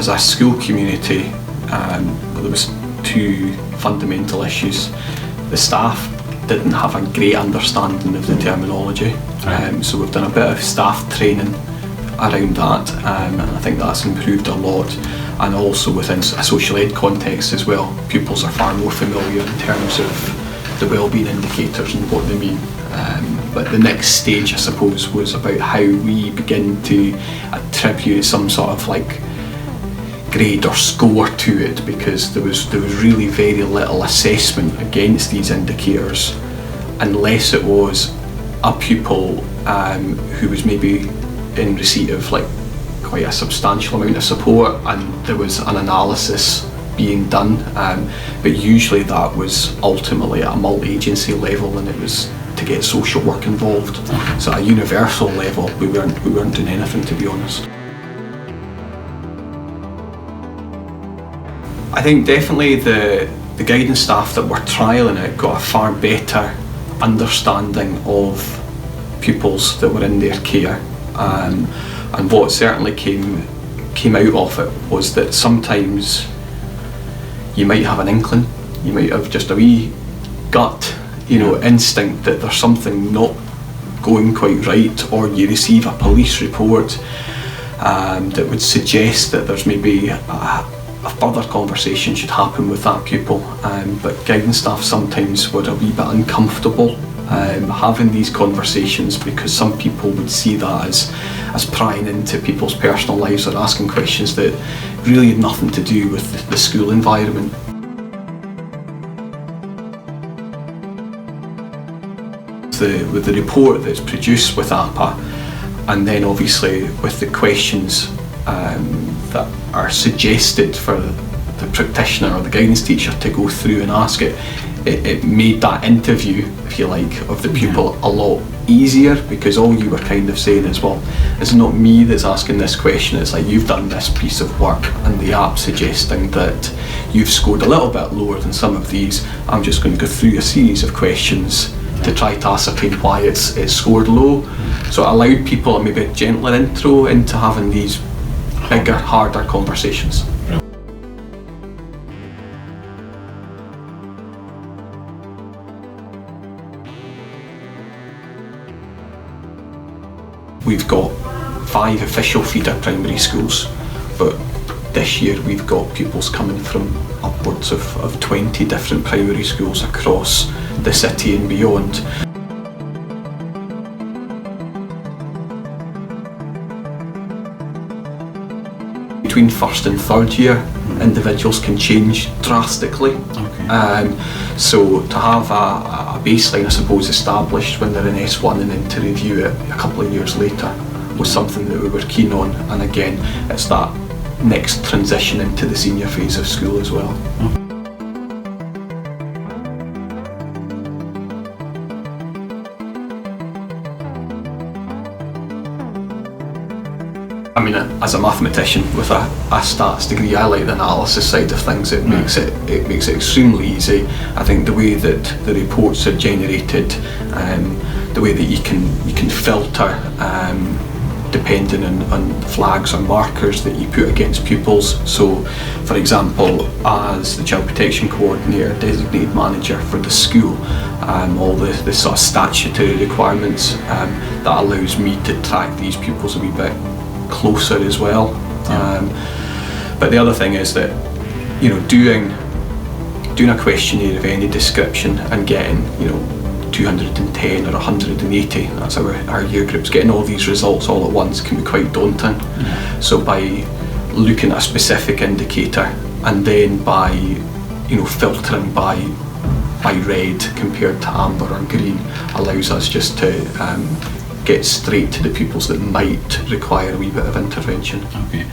as a school community, there was two fundamental issues. The staff didn't have a great understanding of the terminology, so we've done a bit of staff training around that, and I think that's improved a lot. And also within a social ed context as well, pupils are far more familiar in terms of the wellbeing indicators and what they mean. But the next stage, I suppose, was about how we begin to attribute some sort of like grade or score to it, because there was really very little assessment against these indicators unless it was a pupil who was maybe in receipt of like quite a substantial amount of support and there was an analysis being done, but usually that was ultimately at a multi-agency level and it was to get social work involved. So at a universal level we weren't doing anything, to be honest. I think definitely the guidance staff that were trialling it got a far better understanding of pupils that were in their care, and what certainly came out of it was that sometimes you might have an inkling, you might have just a wee gut, instinct that there's something not going quite right, or you receive a police report that would suggest that there's maybe a further conversation should happen with that pupil, but guidance staff sometimes were a wee bit uncomfortable having these conversations, because some people would see that as prying into people's personal lives or asking questions that really had nothing to do with the school environment. With the report that's produced with APPA, and then obviously with the questions that are suggested for the practitioner or the guidance teacher to go through and ask it made that interview, if you like, of the pupil a lot easier, because all you were kind of saying is, well, it's not me that's asking this question, it's like you've done this piece of work and the app suggesting that you've scored a little bit lower than some of these. I'm just going to go through a series of questions to try to ascertain why it's scored low. So it allowed people maybe a gentler intro into having these bigger, harder conversations. We've got 5 official feeder primary schools, but this year we've got pupils coming from upwards of 20 different primary schools across the city and beyond. Between first and third year, individuals can change drastically. So to have a baseline, I suppose, established when they're in S1 and then to review it a couple of years later was something that we were keen on. And again, it's that next transition into the senior phase of school as well. I mean, as a mathematician with a stats degree, I like the analysis side of things. It makes it extremely easy. I think the way that the reports are generated, the way that you can filter depending on flags or markers that you put against pupils. So, for example, as the Child Protection Coordinator, designated manager for the school, all the sort of statutory requirements that allows me to track these pupils a wee bit closer as well. But the other thing is that, doing a questionnaire of any description and getting 210 or 180, that's our year groups, getting all these results all at once can be quite daunting. So by looking at a specific indicator and then by filtering by red compared to amber or green allows us just to get straight to the pupils that might require a wee bit of intervention. Okay.